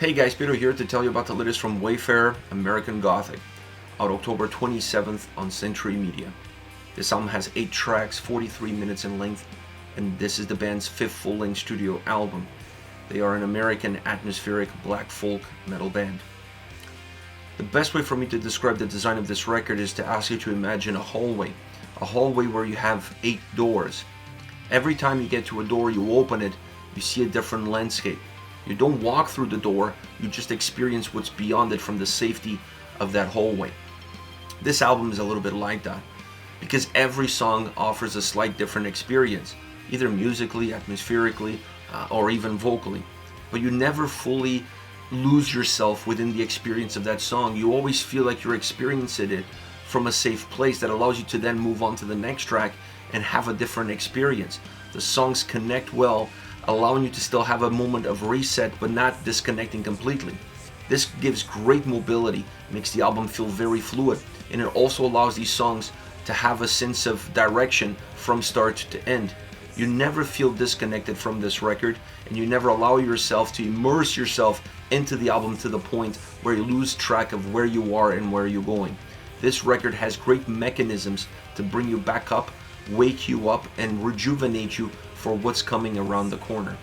Hey guys, Peter here to tell you about the latest from Wayfarer, American Gothic, out October 27th on Century Media. This album has 8 tracks, 43 minutes in length, and this is the band's 5th full-length studio album. They are an American atmospheric black folk metal band. The best way for me to describe the design of this record is to ask you to imagine a hallway where you have 8 doors. Every time you get to a door, you open it, you see a different landscape. You don't walk through the door, you just experience what's beyond it from the safety of that hallway. This album is a little bit like that, because every song offers a slight different experience, either musically, atmospherically, or even vocally. But you never fully lose yourself within the experience of that song. You always feel like you're experiencing it from a safe place that allows you to then move on to the next track and have a different experience. The songs connect well, allowing you to still have a moment of reset but not disconnecting completely. This gives great mobility, makes the album feel very fluid, and it also allows these songs to have a sense of direction from start to end. You never feel disconnected from this record, and you never allow yourself to immerse yourself into the album to the point where you lose track of where you are and where you're going. This record has great mechanisms to bring you back up, wake you up, and rejuvenate you for what's coming around the corner.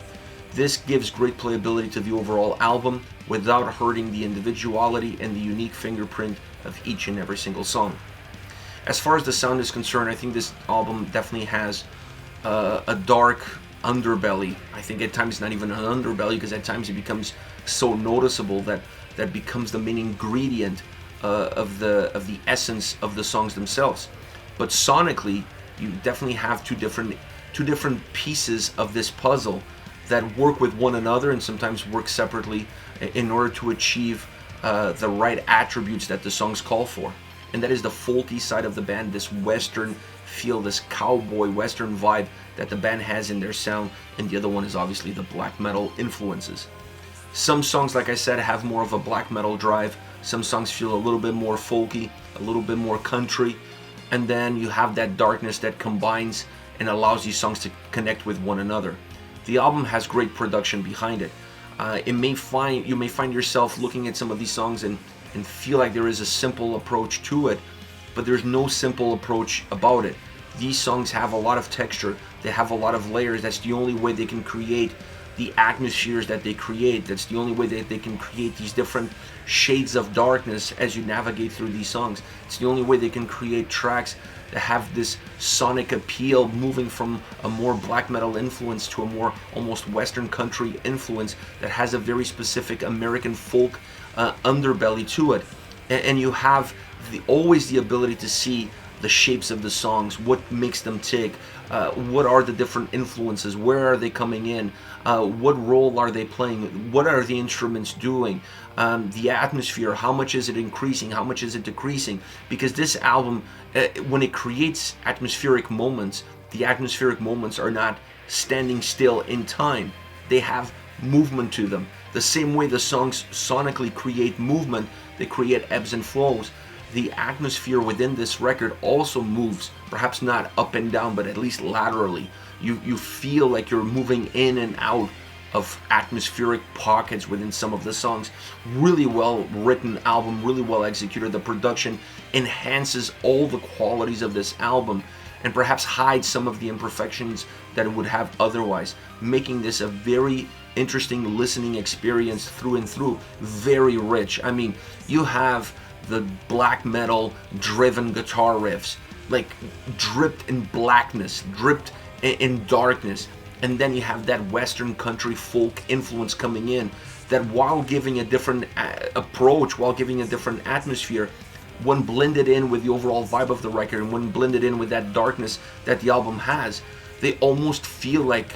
This gives great playability to the overall album without hurting the individuality and the unique fingerprint of each and every single song. As far as the sound is concerned, I think this album definitely has a dark underbelly. I think at times not even an underbelly, because at times it becomes so noticeable that that becomes the main ingredient of the essence of the songs themselves. But sonically, you definitely have two different pieces of this puzzle that work with one another and sometimes work separately in order to achieve the right attributes that the songs call for. And that is the folky side of the band, this western feel, this cowboy western vibe that the band has in their sound, and the other one is obviously the black metal influences. Some songs, like I said, have more of a black metal drive. Some songs feel a little bit more folky, a little bit more country, and then you have that darkness that combines and allows these songs to connect with one another. The album has great production behind it. You may find yourself looking at some of these songs and feel like there is a simple approach to it, but there's no simple approach about it. These songs have a lot of texture, they have a lot of layers. That's the only way they can create the atmospheres that they create. That's the only way that they can create these different shades of darkness as you navigate through these songs. It's the only way they can create tracks that have this sonic appeal, moving from a more black metal influence to a more almost western country influence that has a very specific American folk underbelly to it. And you have always the ability to see the shapes of the songs, what makes them tick, what are the different influences, where are they coming in, what role are they playing, what are the instruments doing, the atmosphere, how much is it increasing, how much is it decreasing. Because this album, when it creates atmospheric moments, the atmospheric moments are not standing still in time, they have movement to them. The same way the songs sonically create movement, they create ebbs and flows. The atmosphere within this record also moves, perhaps not up and down, but at least laterally. You feel like you're moving in and out of atmospheric pockets within some of the songs. Really well written album, really well executed. The production enhances all the qualities of this album and perhaps hides some of the imperfections that it would have otherwise, making this a very interesting listening experience through and through. Very rich. I mean, you have the black metal driven guitar riffs, like dripped in blackness, dripped in darkness, and then you have that western country folk influence coming in, that while giving a different approach, while giving a different atmosphere, when blended in with the overall vibe of the record and when blended in with that darkness that the album has, they almost feel like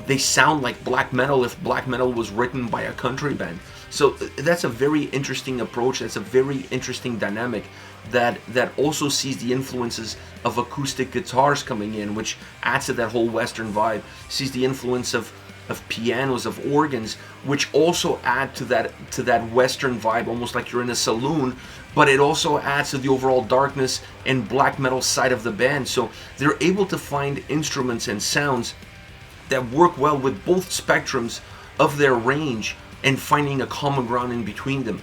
they sound like black metal if black metal was written by a country band. So that's a very interesting approach. That's a very interesting dynamic that also sees the influences of acoustic guitars coming in, which adds to that whole western vibe. Sees the influence of pianos, of organs, which also add to that western vibe, almost like you're in a saloon. But it also adds to the overall darkness and black metal side of the band. So they're able to find instruments and sounds that work well with both spectrums of their range, and finding a common ground in between them.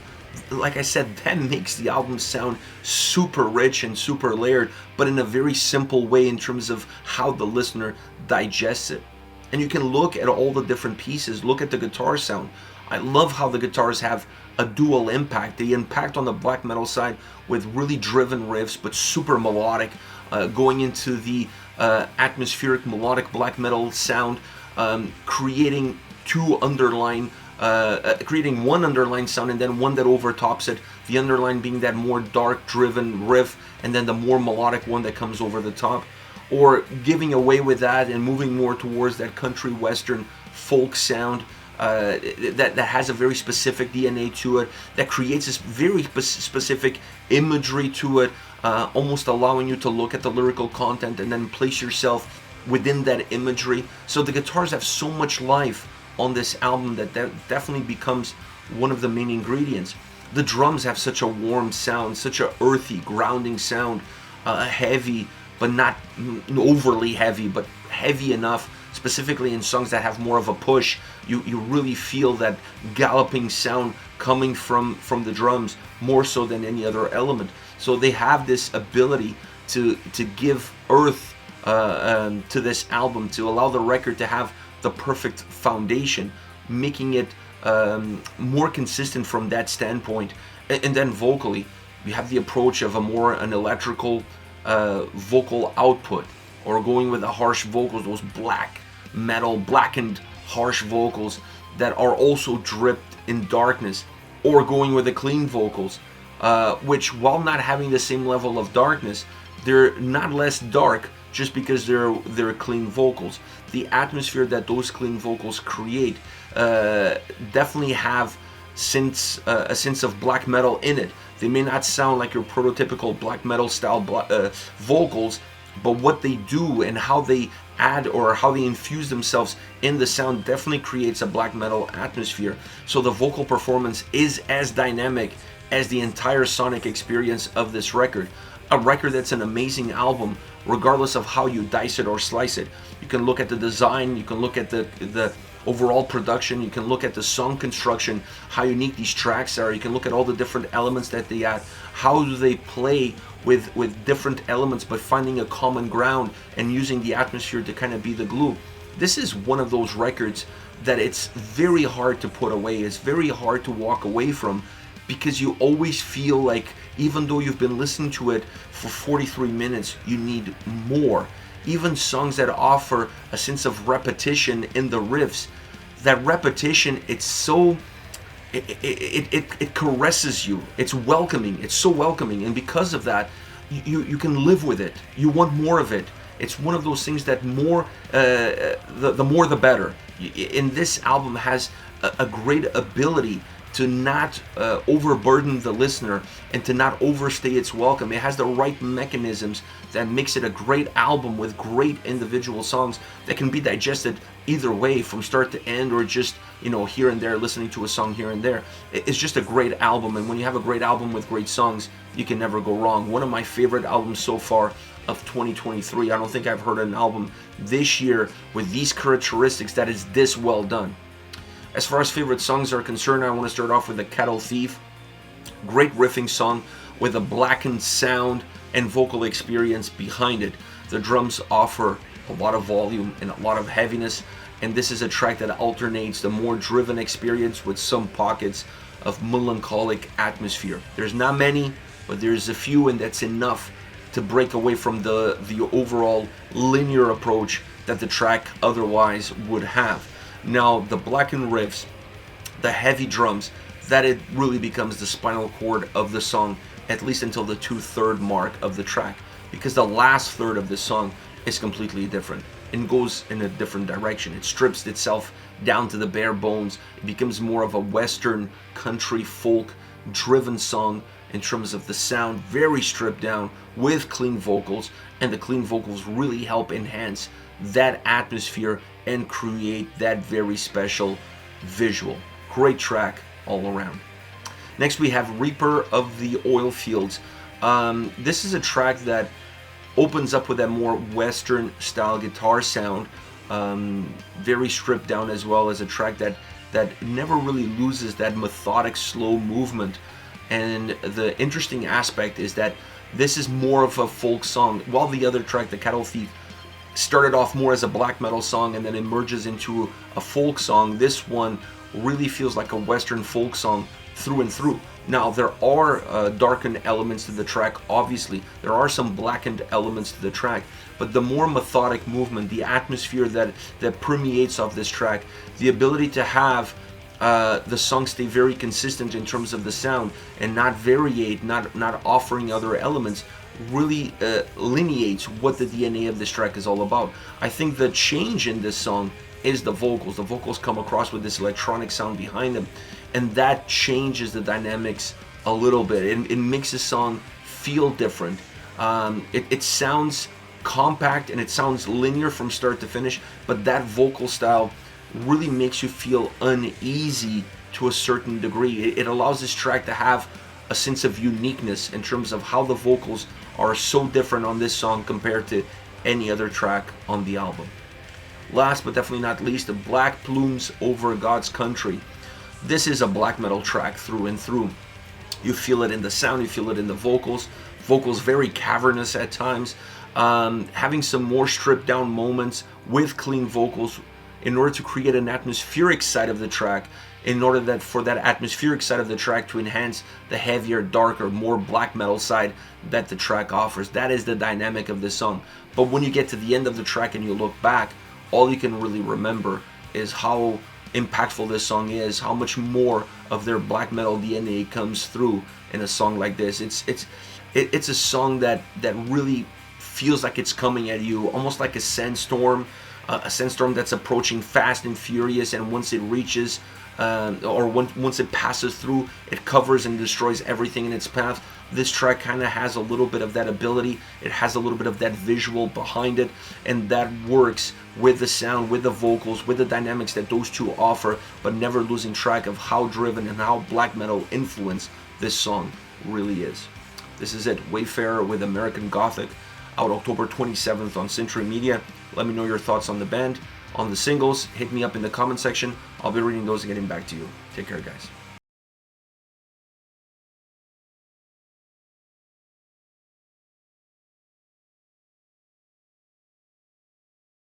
Like I said, that makes the album sound super rich and super layered, but in a very simple way in terms of how the listener digests it. And you can look at all the different pieces, look at the guitar sound. I love how the guitars have a dual impact. They impact on the black metal side with really driven riffs, but super melodic, going into the atmospheric melodic black metal sound, creating creating one underlying sound and then one that overtops it. The underlying being that more dark driven riff, and then the more melodic one that comes over the top. Or giving away with that and moving more towards that country western folk sound that has a very specific DNA to it, that creates this very specific imagery to it, almost allowing you to look at the lyrical content and then place yourself within that imagery. So the guitars have so much life on this album that definitely becomes one of the main ingredients. The drums have such a warm sound, such a earthy, grounding sound, heavy, but not overly heavy, but heavy enough, specifically in songs that have more of a push. You really feel that galloping sound coming from the drums more so than any other element. So they have this ability to give earth to this album, to allow the record to have the perfect foundation, making it more consistent from that standpoint. And then vocally, you have the approach of an electrical vocal output, or going with the harsh vocals, those black metal, blackened harsh vocals that are also dripped in darkness, or going with the clean vocals, which, while not having the same level of darkness, they're not less dark just because they're clean vocals. The atmosphere that those clean vocals create definitely have a sense of black metal in it. They may not sound like your prototypical black metal style vocals, but what they do and how they add or how they infuse themselves in the sound definitely creates a black metal atmosphere. So the vocal performance is as dynamic as the entire sonic experience of this record. A record that's an amazing album regardless of how you dice it or slice it. You can look at the design, you can look at the overall production, you can look at the song construction, how unique these tracks are, you can look at all the different elements that they add, how do they play with different elements but finding a common ground and using the atmosphere to kind of be the glue. This is one of those records that it's very hard to put away, it's very hard to walk away from, because you always feel like, even though you've been listening to it for 43 minutes, you need more. Even songs that offer a sense of repetition in the riffs, that repetition, it's so, it caresses you, it's welcoming, it's so welcoming, and because of that, you can live with it, you want more of it. It's one of those things that more, the more the better. And this album has a great ability to not overburden the listener and to not overstay its welcome. It has the right mechanisms that makes it a great album with great individual songs that can be digested either way, from start to end, or just, you know, here and there, listening to a song here and there. It's just a great album, and when you have a great album with great songs, you can never go wrong. One of my favorite albums so far of 2023. I don't think I've heard an album this year with these characteristics that is this well done. As far as favorite songs are concerned, I want to start off with The Cattle Thief. Great riffing song with a blackened sound and vocal experience behind it. The drums offer a lot of volume and a lot of heaviness, and this is a track that alternates the more driven experience with some pockets of melancholic atmosphere. There's not many, but there's a few, and that's enough to break away from the overall linear approach that the track otherwise would have. Now, the blackened riffs, the heavy drums, that it really becomes the spinal cord of the song, at least until the 2/3 mark of the track, because the last third of the song is completely different and goes in a different direction. It strips itself down to the bare bones. It becomes more of a western country folk driven song in terms of the sound, very stripped down with clean vocals, and the clean vocals really help enhance that atmosphere and create that very special visual. Great track all around. Next we have Reaper of the Oilfields. This is a track that opens up with that more western style guitar sound, very stripped down, as well as a track that that never really loses that methodic, slow movement. And the interesting aspect is that this is more of a folk song, while the other track, The Cattle Thief, started off more as a black metal song and then emerges into a folk song. This one really feels like a Western folk song through and through. Now, there are darkened elements to the track, obviously. There are some blackened elements to the track, but the more methodic movement, the atmosphere that permeates off this track, the ability to have the song stay very consistent in terms of the sound and not variate, not offering other elements, really lineates what the DNA of this track is all about. I think the change in this song is the vocals. The vocals come across with this electronic sound behind them, and that changes the dynamics a little bit. It makes the song feel different. It sounds compact and it sounds linear from start to finish, but that vocal style really makes you feel uneasy to a certain degree. It allows this track to have a sense of uniqueness in terms of how the vocals are so different on this song compared to any other track on the album. Last but definitely not least, the Black Plumes Over God's Country. This is a black metal track through and through. You feel it in the sound, you feel it in the vocals. Vocals very cavernous at times, having some more stripped down moments with clean vocals in order to create an atmospheric side of the track, in order that for that atmospheric side of the track to enhance the heavier, darker, more black metal side that the track offers. That is the dynamic of this song. But when you get to the end of the track and you look back, all you can really remember is how impactful this song is, how much more of their black metal DNA comes through in a song like this. It's a song that really feels like it's coming at you, almost like a sandstorm that's approaching fast and furious, and once it reaches once it passes through, it covers and destroys everything in its path. This track kind of has a little bit of that ability. It has a little bit of that visual behind it, and that works with the sound, with the vocals, with the dynamics that those two offer, but never losing track of how driven and how black metal influence this song really is. This is it, Wayfarer with American Gothic, out October 27th on Century Media. Let me know your thoughts on the band, on the singles. Hit me up in the comment section. I'll be reading those and getting back to you. Take care, guys.